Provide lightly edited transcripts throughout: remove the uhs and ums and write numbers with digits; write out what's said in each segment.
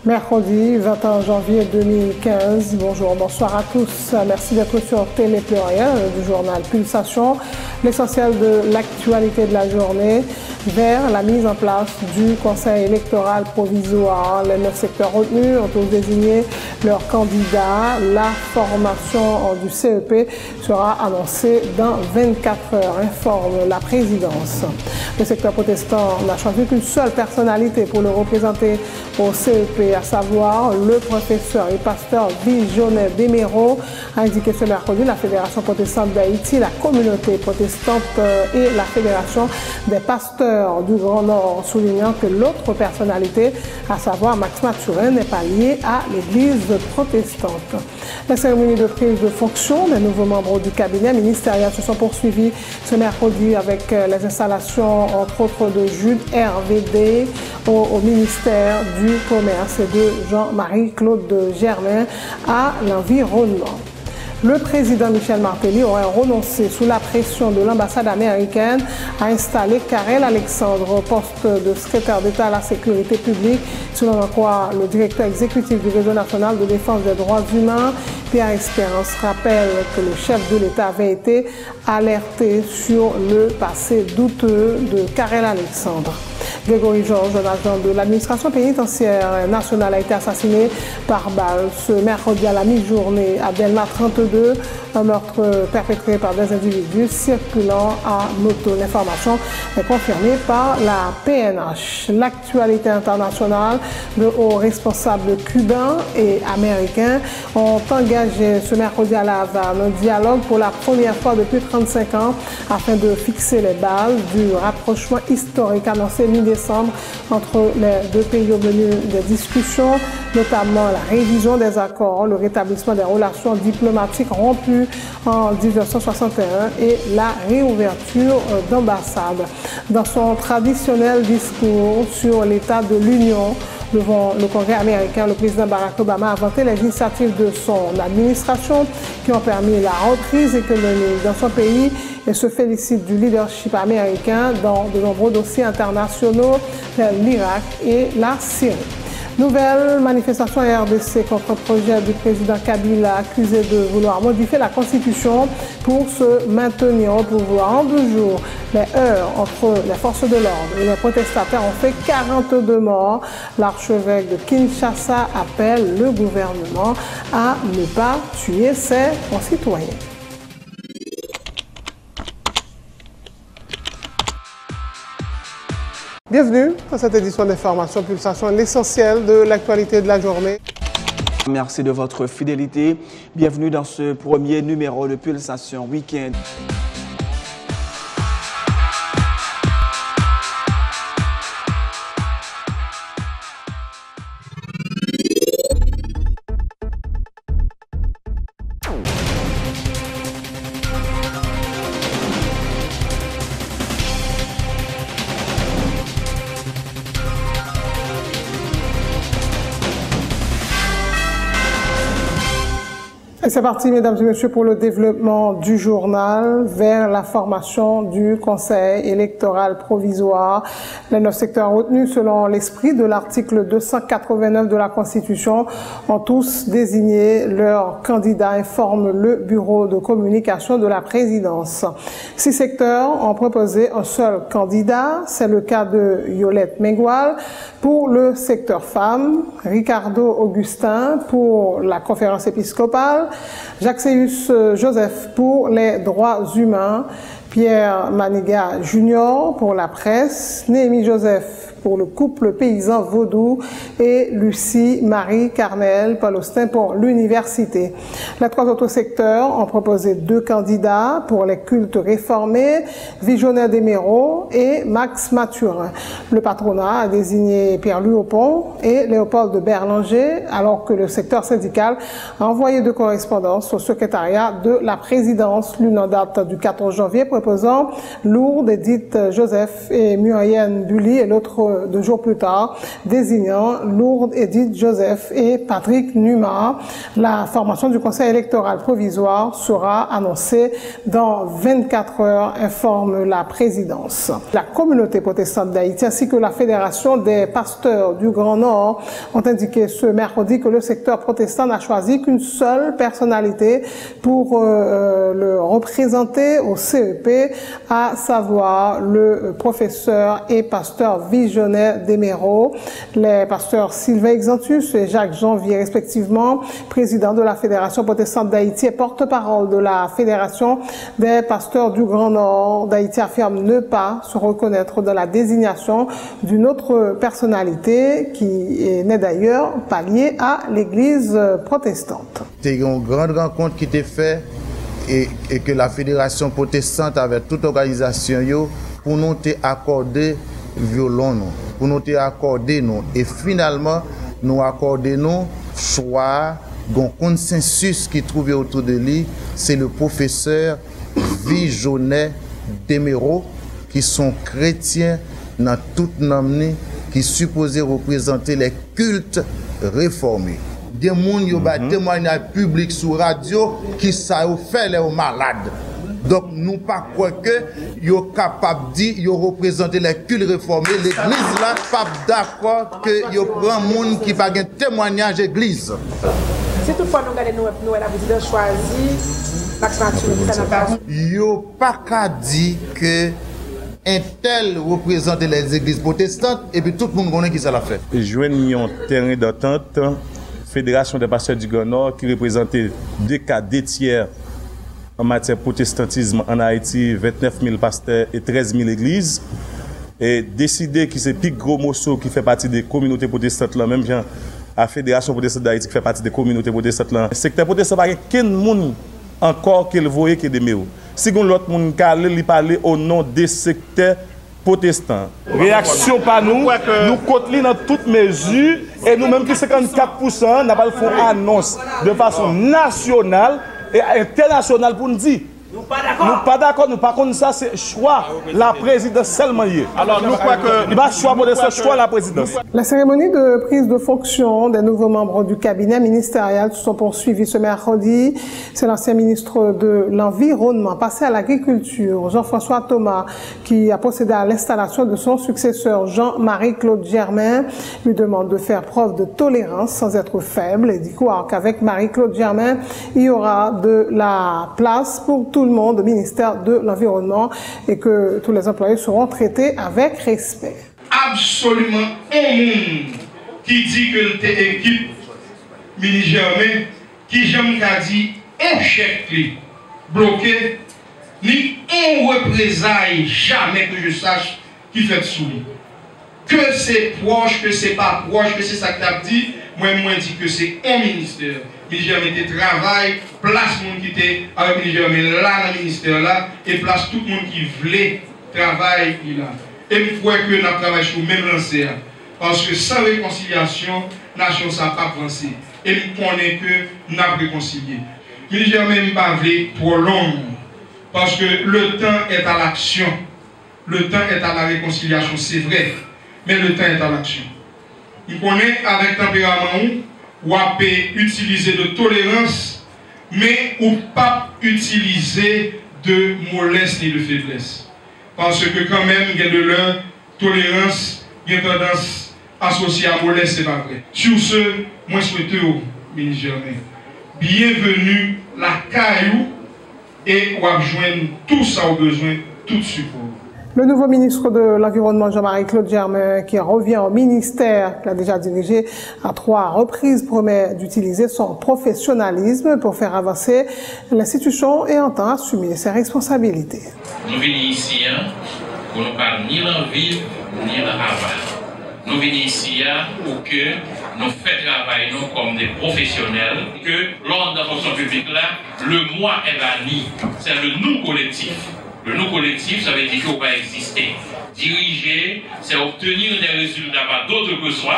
Mercredi 21 janvier 2015. Bonjour, bonsoir à tous. Merci d'être sur Télé Pluriel du journal Pulsation. L'essentiel de l'actualité de la journée vers la mise en place du Conseil électoral provisoire. Les 9 secteurs retenus ont tous désigné leurs candidats. La formation du CEP sera annoncée dans 24 heures, informe la présidence. Le secteur protestant n'a choisi qu'une seule personnalité pour le représenter au CEP, à savoir le professeur et pasteur Visionnaire Desméreaux, a indiqué ce mercredi la Fédération protestante d'Haïti, la communauté protestante et la Fédération des pasteurs du Grand Nord, soulignant que l'autre personnalité, à savoir Max Mathurin, n'est pas liée à l'Église protestante. La cérémonie de prise de fonction des nouveaux membres du cabinet ministériel se sont poursuivies ce mercredi avec les installations, entre autres, de Jude RVD au ministère du Commerce et de Jean-Marie-Claude Germain à l'environnement. Le président Michel Martelly aurait renoncé sous la pression de l'ambassade américaine à installer Karel Alexandre au poste de secrétaire d'État à la sécurité publique, selon quoi le directeur exécutif du Réseau national de défense des droits humains, Pierre Espérance, rappelle que le chef de l'État avait été alerté sur le passé douteux de Karel Alexandre. Grégory Georges, un agent de l'administration pénitentiaire nationale, a été assassiné par balle ce mercredi à la mi-journée à Delma 32, un meurtre perpétré par des individus circulant à moto. L'information est confirmée par la PNH. L'actualité internationale, de hauts responsables cubains et américains ont engagé ce mercredi à La Havane un dialogue pour la première fois depuis 35 ans afin de fixer les bases du rapprochement historique annoncé mi-décembre entre les deux pays au menu des discussions, notamment la révision des accords, le rétablissement des relations diplomatiques rompues en 1961 et la réouverture d'ambassades. Dans son traditionnel discours sur l'état de l'Union devant le Congrès américain, le président Barack Obama a vanté les initiatives de son administration qui ont permis la reprise économique dans son pays et se félicite du leadership américain dans de nombreux dossiers internationaux, l'Irak et la Syrie. Nouvelle manifestation à RDC contre le projet du président Kabila accusé de vouloir modifier la Constitution pour se maintenir au pouvoir. En 2 jours, les heurts entre les forces de l'ordre et les protestataires ont fait 42 morts. L'archevêque de Kinshasa appelle le gouvernement à ne pas tuer ses concitoyens. Bienvenue à cette édition d'Information Pulsation, l'essentiel de l'actualité de la journée. Merci de votre fidélité. Bienvenue dans ce premier numéro de Pulsation Week-end. Et c'est parti, mesdames et messieurs, pour le développement du journal vers la formation du Conseil électoral provisoire. Les 9 secteurs retenus selon l'esprit de l'article 289 de la Constitution ont tous désigné leurs candidats, informe le bureau de communication de la présidence. 6 secteurs ont proposé un seul candidat, c'est le cas de Yolette Mengual pour le secteur femmes, Ricardo Augustin pour la conférence épiscopale, Jacques-Céus Joseph pour les droits humains, Pierre Maniga Junior pour la presse, Néhémie Joseph pour le couple paysan vaudou et Lucie Marie Carnel Paul-Austin pour l'université. Les 3 autres secteurs ont proposé 2 candidats pour les cultes réformés, Visionnaire Desméreaux et Max Mathurin. Le patronat a désigné Pierre-Louis Aupont et Léopold de Berlanger, alors que le secteur syndical a envoyé 2 correspondances au secrétariat de la présidence, l'une en date du 14 janvier proposant Lourdes Edith Joseph et Murienne Bully et l'autre nombre de jours plus tard, désignant Lourdes Edith Joseph et Patrick Numa. La formation du Conseil électoral provisoire sera annoncée dans 24 heures, informe la présidence. La communauté protestante d'Haïti ainsi que la Fédération des pasteurs du Grand Nord ont indiqué ce mercredi que le secteur protestant n'a choisi qu'une seule personnalité pour le représenter au CEP, à savoir le professeur et pasteur visionnaire d'Emeraude. Les pasteurs Sylvain Exantus et Jacques Janvier, respectivement, président de la Fédération protestante d'Haïti et porte-parole de la Fédération des pasteurs du Grand Nord d'Haïti, affirment ne pas se reconnaître dans la désignation d'une autre personnalité qui n'est d'ailleurs pas liée à l'Église protestante. C'est une grande rencontre qui était faite et que la Fédération protestante avec toute organisation pour nous accorder violon, pour nous accorder nous. Et finalement, nous accorder nous choix, un consensus qui trouvait autour de lui, c'est le professeur visionnaire d'Emeraude, qui sont chrétiens dans toute l'année, qui supposés représenter les cultes réformés. Des gens qui ont témoignage public sur radio qui ça fait les malades. Donc nous pas croire que yo capable dire yo représenter les cultes réformés. L'église là pas d'accord que yo prend monde qui pas gain témoignage église. Si toutefois nous regardons nous la présidente choisi l'action yo pas qu'à dire que un tel représente les églises protestantes et puis tout le monde connaît qui ça l'a fait. Joignons un terrain d'entente, Fédération des pasteurs du Grand Nord qui représentait 2 tiers en matière de protestantisme en Haïti, 29 000 pasteurs et 13 000 églises, et décider que c'est plus gros morceau qui fait partie des communautés protestantes là, même genre la Fédération protestante d'Haïti qui fait partie des communautés protestantes là. Le secteur protestant pas qu'un monde encore qu'il voyait que des méos. Si l'autre monde qui parler au nom des secteurs protestants. Réaction par nous côtelons dans toutes mesures et nous-mêmes qui 54%, nous avons fait une annonce de façon nationale et internationale pour nous dire. Nous pas d'accord, nous pas contre ça, c'est choix la présidence seulement. Alors nous croyons que il va choix la présidence. La cérémonie de prise de fonction des nouveaux membres du cabinet ministériel se sont poursuivies ce mercredi. C'est l'ancien ministre de l'Environnement, passé à l'agriculture, Jean-François Thomas, qui a procédé à l'installation de son successeur, Jean-Marie-Claude Germain. Il lui demande de faire preuve de tolérance sans être faible et d'y croire qu'avec Marie-Claude Germain, il y aura de la place pour tout le monde au ministère de l'Environnement et que tous les employés seront traités avec respect. Absolument un monde qui dit que l'était équipe ministre Germain, qui j'aime qu'à dit échec bloqué, ni un représailles jamais que je sache qui fait sous lui. Que c'est proche, que c'est pas proche, que c'est ça que tu as dit, moi dis que c'est un ministère. Ministre Germain travaille, place monde qui était avec ministre Germain là dans le ministère là, et place tout le monde qui voulait travailler là. Et je crois que nous travaillons sur le même lanceur. Parce que sans réconciliation, la nation ne va pas avancer. Et nous connaissons que nous avons réconcilié. Ministre Germain ne pas trop long. Parce que le temps est à l'action. Le temps est à la réconciliation, c'est vrai. Mais le temps est à l'action. Nous connaissons avec tempérament ou à utiliser de tolérance, mais ou pas utiliser de mollesse ni de faiblesse. Parce que quand même, il y a de leur tolérance, il y a tendance associée à mollesse, c'est pas vrai. Sur ce, moi je souhaite au ministre Germain, bienvenue la caillou et on va joindre tout ça au besoin, tout support. Le nouveau ministre de l'Environnement, Jean-Marie-Claude Germain, qui revient au ministère qu'il a déjà dirigé à 3 reprises, promet d'utiliser son professionnalisme pour faire avancer l'institution et entend assumer ses responsabilités. Nous venons ici pour ne pas ni l'envie ni l'aval. Nous venons ici pour que nous fassions travailler nous comme des professionnels, que lors de la fonction publique là, le moi est banni, c'est le nous collectif. Le nous collectif, ça veut dire qu'on va exister. Diriger, c'est obtenir des résultats par d'autres que soi,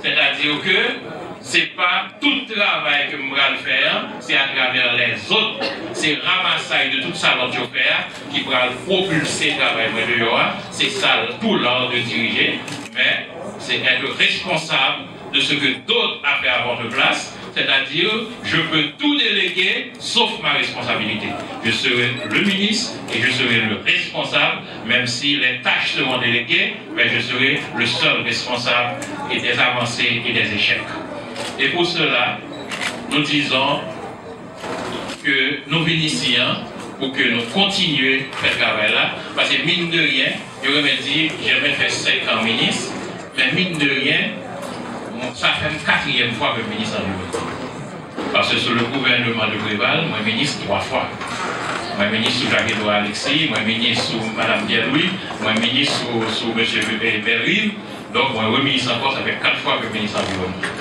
c'est-à-dire que ce n'est pas tout travail que nous allons faire, c'est à travers les autres, c'est ramassage de tout ça que nous faire qui va propulser le travail de dehors, c'est ça tout l'art de diriger. mais c'est être responsable de ce que d'autres ont fait à votre place, c'est-à-dire je peux tout déléguer sauf ma responsabilité. Je serai le ministre et je serai le responsable, même si les tâches seront déléguées, mais je serai le seul responsable et des avancées et des échecs. Et pour cela, nous disons que nous venons ici pour que nous continuions à faire ce travail-là, parce que mine de rien, je me dis, j'ai jamais fait 5 ans ministre, mais mine de rien, ça fait une 4e fois que le ministre en est. Parce que sur le gouvernement de Préval, moi ministre 3 fois. Moi ministre sous Jacques-Edouard Alexis, moi ministre sous Mme Diel-Louis, moi ministre sous M. Belrive. Donc moi ministre encore, ça fait 4 fois que le ministre environnement.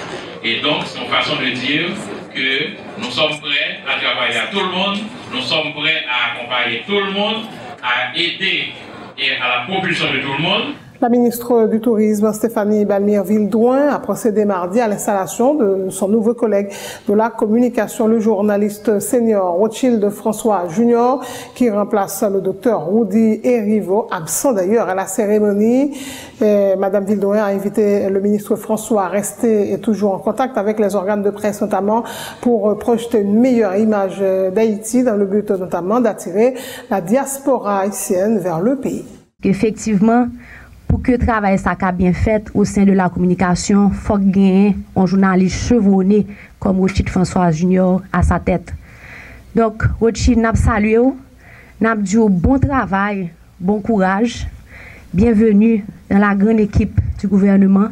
Et donc c'est une façon de dire que nous sommes prêts à travailler à tout le monde, nous sommes prêts à accompagner tout le monde, à aider et à la propulsion de tout le monde. La ministre du Tourisme, Stéphanie Balmire-Vildouin, a procédé mardi à l'installation de son nouveau collègue de la communication, le journaliste senior Rothschild François Junior, qui remplace le docteur Rudy Erivo, absent d'ailleurs à la cérémonie. Madame Vildouin a invité le ministre François à rester et toujours en contact avec les organes de presse, notamment pour projeter une meilleure image d'Haïti, dans le but notamment d'attirer la diaspora haïtienne vers le pays. Effectivement, pour que le travail soit bien fait au sein de la communication, il faut gagner un journaliste chevronné comme Rothschild François Junior à sa tête. Donc, Rothschild, nous saluons, nous disons bon travail, bon courage, bienvenue dans la grande équipe du gouvernement.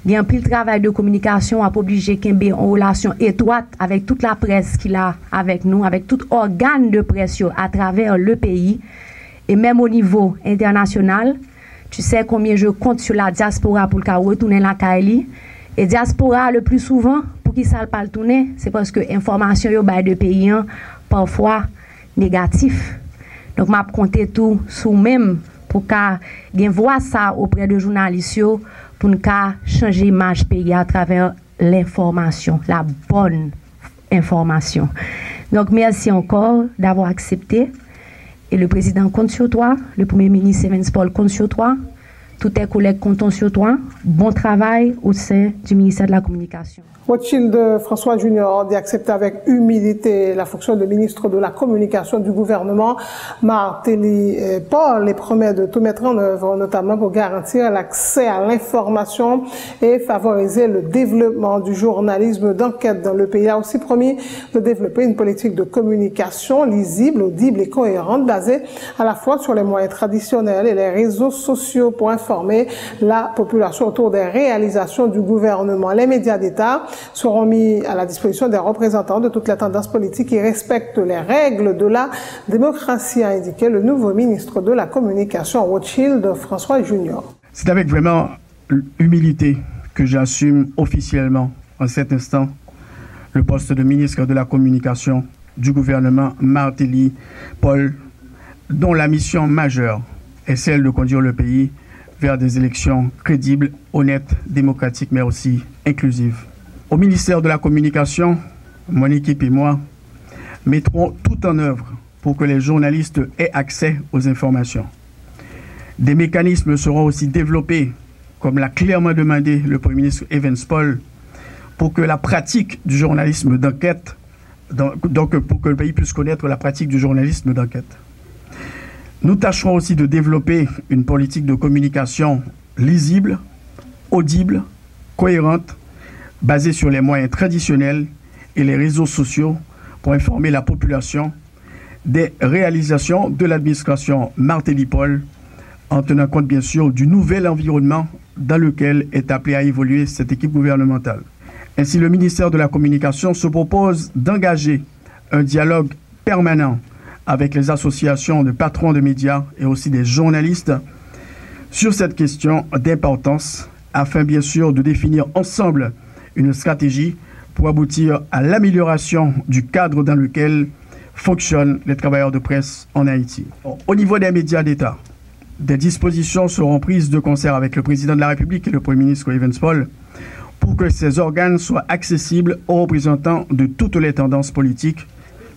Il y a un pile travail de communication à obliger qu'il y ait une relation étroite avec toute la presse qu'il a avec nous, avec tout organe de presse à travers le pays et même au niveau international. Tu sais combien je compte sur la diaspora pour le retourner la Kaili. Et diaspora, le plus souvent, pour qui ça ne pas tourner, c'est parce que l'information de pays parfois négatif. Donc, je compte tout sur même pour qu'on voit ça auprès de journalistes pour nous changer l'image pays à travers l'information, la bonne information. Donc, merci encore d'avoir accepté. Et le président compte sur toi, le premier ministre Evans Paul compte sur toi, tous tes collègues comptent sur toi. Bon travail au sein du ministère de la Communication. Rothschild François Junior a accepté avec humilité la fonction de ministre de la Communication du gouvernement Martelly Paul et promet de tout mettre en œuvre, notamment pour garantir l'accès à l'information et favoriser le développement du journalisme d'enquête dans le pays. Il a aussi promis de développer une politique de communication lisible, audible et cohérente, basée à la fois sur les moyens traditionnels et les réseaux sociaux pour informer la population autour des réalisations du gouvernement. Les médias d'État seront mis à la disposition des représentants de toutes les tendances politiques qui respectent les règles de la démocratie, a indiqué le nouveau ministre de la Communication, Rothschild François Junior. C'est avec vraiment humilité que j'assume officiellement en cet instant le poste de ministre de la Communication du gouvernement Martelly Paul, dont la mission majeure est celle de conduire le pays vers des élections crédibles, honnêtes, démocratiques, mais aussi inclusives. Au ministère de la Communication, mon équipe et moi mettrons tout en œuvre pour que les journalistes aient accès aux informations. Des mécanismes seront aussi développés, comme l'a clairement demandé le Premier ministre Evans Paul, pour que la pratique du journalisme d'enquête, donc pour que le pays puisse connaître la pratique du journalisme d'enquête. Nous tâcherons aussi de développer une politique de communication lisible, audible, cohérente, basée sur les moyens traditionnels et les réseaux sociaux pour informer la population des réalisations de l'administration Martelly Paul, en tenant compte bien sûr du nouvel environnement dans lequel est appelée à évoluer cette équipe gouvernementale. Ainsi, le ministère de la Communication se propose d'engager un dialogue permanent avec les associations de patrons de médias et aussi des journalistes sur cette question d'importance, afin bien sûr de définir ensemble une stratégie pour aboutir à l'amélioration du cadre dans lequel fonctionnent les travailleurs de presse en Haïti. Au niveau des médias d'État, des dispositions seront prises de concert avec le président de la République et le Premier ministre Evans Paul pour que ces organes soient accessibles aux représentants de toutes les tendances politiques,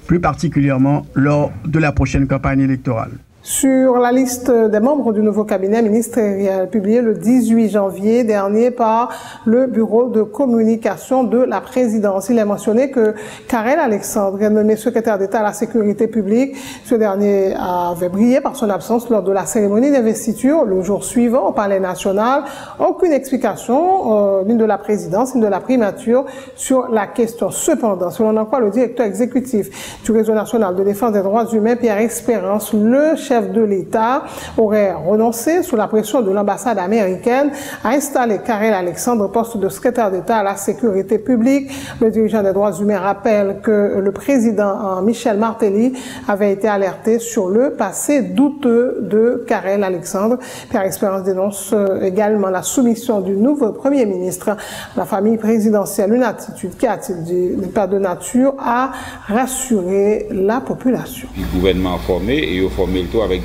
plus particulièrement lors de la prochaine campagne électorale. Sur la liste des membres du nouveau cabinet ministériel publié le 18 janvier dernier par le bureau de communication de la présidence, il est mentionné que Karel Alexandre est nommé secrétaire d'État à la sécurité publique. Ce dernier avait brillé par son absence lors de la cérémonie d'investiture le jour suivant au Palais national. Aucune explication ni de la présidence ni de la primature sur la question. Cependant, selon en quoi le directeur exécutif du réseau national de défense des droits humains, Pierre Espérance, le chef de l'État, aurait renoncé sous la pression de l'ambassade américaine à installer Karel Alexandre au poste de secrétaire d'État à la sécurité publique. Le dirigeant des droits humains rappelle que le président Michel Martelly avait été alerté sur le passé douteux de Karel Alexandre. Pierre Espérance dénonce également la soumission du nouveau Premier ministre à la famille présidentielle, une attitude qui a-t-il dit n'est pas de nature à rassurer la population. Le gouvernement formé et au formé le tout avec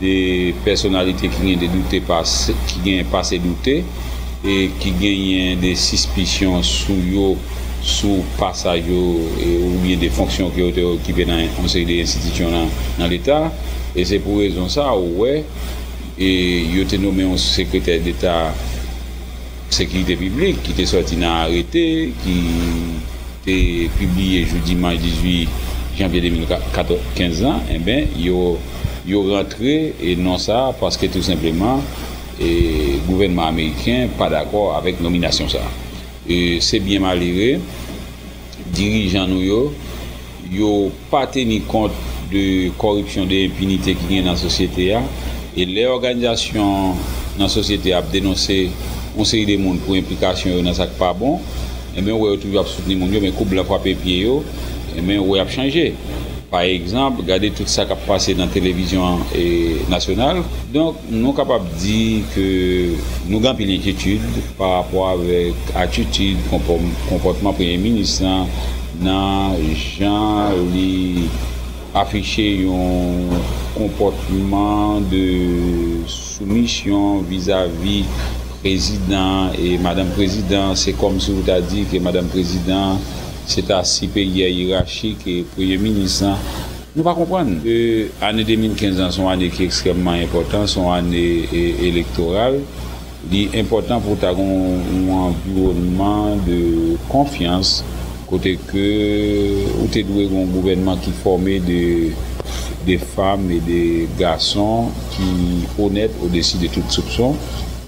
des personnalités qui ont des doutes qui ont passé douté et qui gagnent des suspicions sous passage ou bien des fonctions qui ont été occupées dans un conseil des institutions dans l'État. Et c'est pour raison ça, ouais, et il a été nommé un secrétaire d'État sécurité publique qui était sorti dans arrêté, qui était publié jeudi 18 janvier 2015 ans, et bien, il est rentré et non ça parce que tout simplement le gouvernement américain pas d'accord avec la nomination ça. Et c'est bien malheureux, dirigeants nous n'ont pas tenu compte de corruption, d'impunité qui est dans la société et les organisations dans la société ont dénoncé une série de monde pour implication dans ça pas bon. Et bien, on a toujours soutenu mon Dieu, mais couple la frappé pied, et bien, on a changé. Par exemple, regardez tout ça qui a passé dans la télévision nationale. Donc, nous sommes capables de dire que nous avons une inquiétude par rapport avec l'attitude, comportement Premier ministre, dans gens qui affiché un comportement de soumission vis-à-vis président et madame président. C'est comme si vous avez dit que madame président c'est assez pays hiérarchique et Premier ministre. Nous ne pouvons pas comprendre que l'année 2015 est une année qui est extrêmement importante, c'est une année électorale. Il est important pour avoir un environnement de confiance, côté que vous avez un gouvernement qui formé des femmes et des garçons qui honnêtes au-dessus de toute soupçon.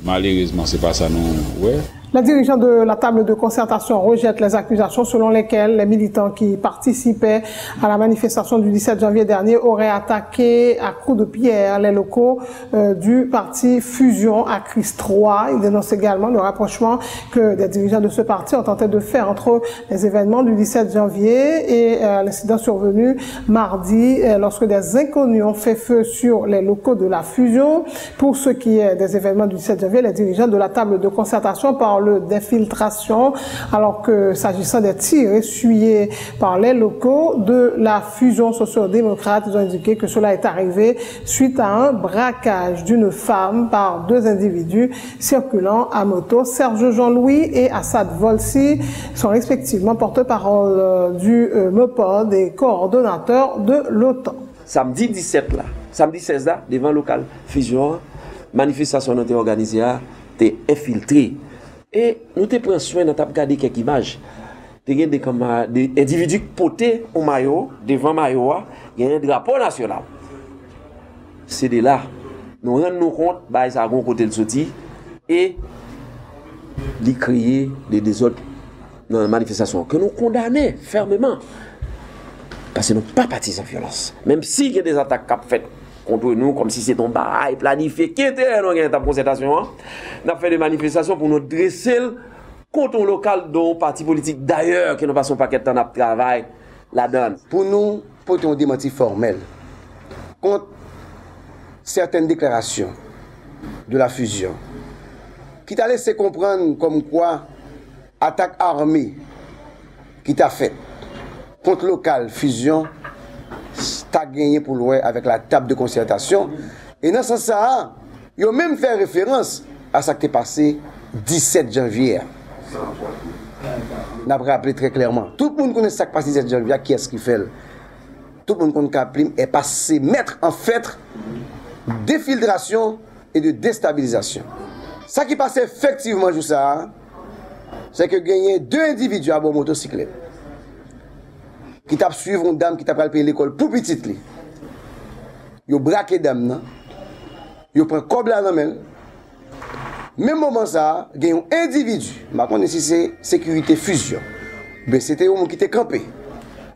Malheureusement, ce n'est pas ça non. Ouais. La dirigeante de la table de concertation rejette les accusations selon lesquelles les militants qui participaient à la manifestation du 17 janvier dernier auraient attaqué à coups de pierre les locaux du parti Fusion à Christ 3. Il dénonce également le rapprochement que des dirigeants de ce parti ont tenté de faire entre les événements du 17 janvier et l'incident survenu mardi lorsque des inconnus ont fait feu sur les locaux de la Fusion. Pour ce qui est des événements du 17 janvier, les dirigeants de la table de concertation parlent d'infiltration, alors que s'agissant des tirs essuyés par les locaux de la Fusion socio-démocrate, ils ont indiqué que cela est arrivé suite à un braquage d'une femme par deux individus circulant à moto. Serge Jean-Louis et Assad Volsi sont respectivement porte-parole du MEPOD et coordonnateurs de l'OTAN. Samedi 17 là, samedi 16 là, devant le local Fusion, manifestation a été organisée, a été infiltrée. Et nous te prenons soin de regarder quelques images. Des individus potés au maillot, devant maillot, il y a un drapeau national. C'est de là. Nous rendons compte, bah, ça a un côté de sortie et les créer des désordres dans la manifestation que nous condamnons fermement. Parce que nous ne sommes pas partis en violence. Même s'il y a des attaques faites contre nous, comme si c'était un bail planifié, qui était dans concertation. On a fait des manifestations pour nous dresser contre un local d'un parti politique d'ailleurs, qui nous passons pas de temps à travail là-dedans. Pour nous, pour un démenti formel contre certaines déclarations de la Fusion, qui t'a laissé comprendre comme quoi attaque armée qui t'a fait contre local Fusion, t'as gagné pour l'ouest avec la table de concertation. Et dans ce sens, ils ont même fait référence à ce qui est passé 17 janvier. On a rappelé très clairement. Tout le monde connaît ce qui est passé 17 janvier, qui est-ce qui fait. tout le monde compte Kaplim est passé mettre en fait d'infiltration et de déstabilisation. Ça qui passe effectivement juste ça, c'est que gagner 2 individus à bon motocyclette qui t'a suivre une dame qui t'a payer l'école pour petite li. Yo braqué dame nan, yo prend cob la nan men. Même moment ça, gagne un individu, ma connais si c'est sécurité fusion. Ben c'était un qui était campé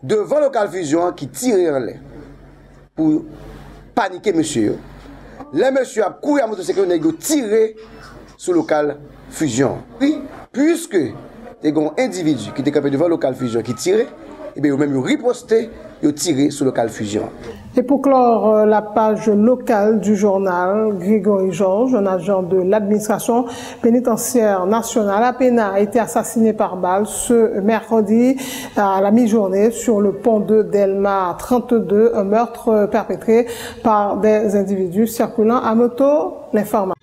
devant local fusion qui tirait en l'air pour paniquer monsieur. Les monsieur a couru à motocyclette nèg tiré sur local fusion. Oui, puisque des un individu qui était campé devant local fusion qui tirait, et bien même riposté, ils tiré sur local fusion. Et pour clore la page locale du journal, Grégory Georges, un agent de l'administration pénitentiaire nationale à Pena, a été assassiné par balle ce mercredi à la mi-journée sur le pont de Delma 32, un meurtre perpétré par des individus circulant à moto. L'information.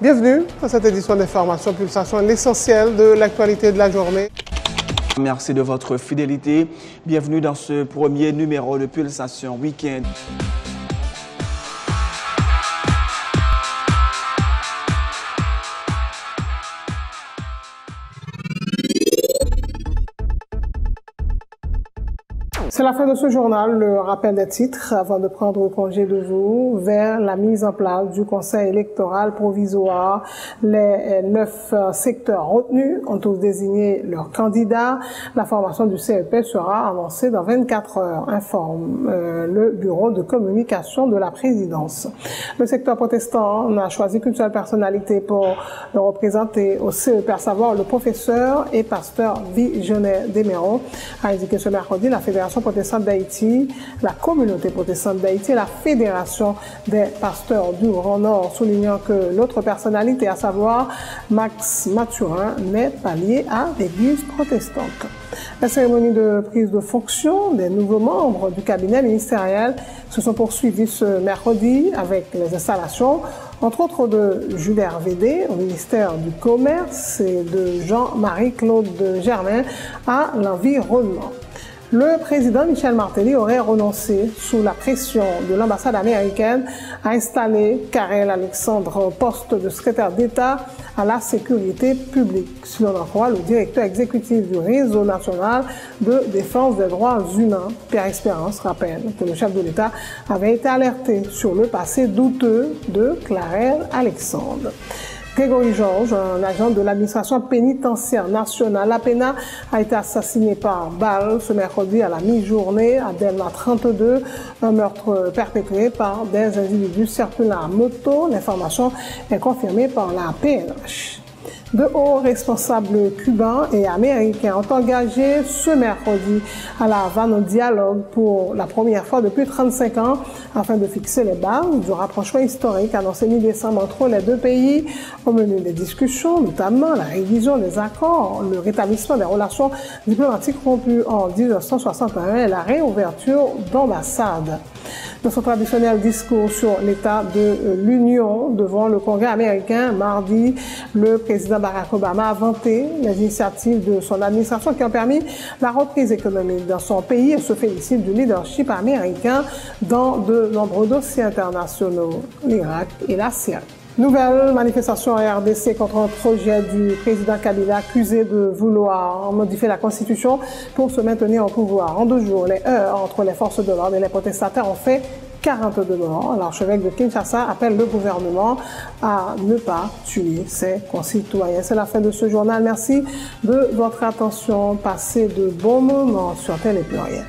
Bienvenue à cette édition d'Information Pulsation, l'essentiel de l'actualité de la journée. Merci de votre fidélité. Bienvenue dans ce premier numéro de Pulsation Week-end. C'est la fin de ce journal, le rappel des titres avant de prendre congé de vous vers la mise en place du Conseil électoral provisoire. Les 9 secteurs retenus ont tous désigné leurs candidats. La formation du CEP sera annoncée dans 24 heures, informe le bureau de communication de la présidence. Le secteur protestant n'a choisi qu'une seule personnalité pour le représenter au CEP, à savoir le professeur et pasteur Vigennet Desméron, a indiqué ce mercredi la Fédération protestante d'Haïti, la communauté protestante d'Haïti et la Fédération des pasteurs du Grand Nord, soulignant que l'autre personnalité, à savoir Max Mathurin, n'est pas liée à l'Église protestante. La cérémonie de prise de fonction des nouveaux membres du cabinet ministériel se sont poursuivies ce mercredi avec les installations, entre autres de Jules Hervédé au ministère du Commerce et de Jean-Marie Claude Germain à l'environnement. Le président Michel Martelly aurait renoncé sous la pression de l'ambassade américaine à installer Karel Alexandre au poste de secrétaire d'État à la sécurité publique. Si l'on en croit le directeur exécutif du réseau national de défense des droits humains, Pierre Espérance, rappelle que le chef de l'État avait été alerté sur le passé douteux de Karel Alexandre. Grégory Georges, un agent de l'administration pénitentiaire nationale à Pena, a été assassiné par balle ce mercredi à la mi-journée à Delma 32, un meurtre perpétré par des individus circulant à moto. L'information est confirmée par la PNH. De hauts responsables cubains et américains ont engagé ce mercredi à La Havane un dialogue pour la première fois depuis 35 ans afin de fixer les bases du rapprochement historique annoncé mi-décembre entre les deux pays. Au menu des discussions, notamment la révision des accords, le rétablissement des relations diplomatiques rompues en 1961 et la réouverture d'ambassades. Dans son traditionnel discours sur l'état de l'Union devant le Congrès américain mardi, le président Barack Obama a vanté les initiatives de son administration qui ont permis la reprise économique dans son pays et se félicite du leadership américain dans de nombreux dossiers internationaux, l'Irak et la Syrie. Nouvelle manifestation en RDC contre un projet du président Kabila accusé de vouloir modifier la Constitution pour se maintenir au pouvoir. En 2 jours, les heurts entre les forces de l'ordre et les protestataires ont fait 42 morts. L'archevêque de Kinshasa appelle le gouvernement à ne pas tuer ses concitoyens. C'est la fin de ce journal. Merci de votre attention. Passez de bons moments sur Télé Pluriel.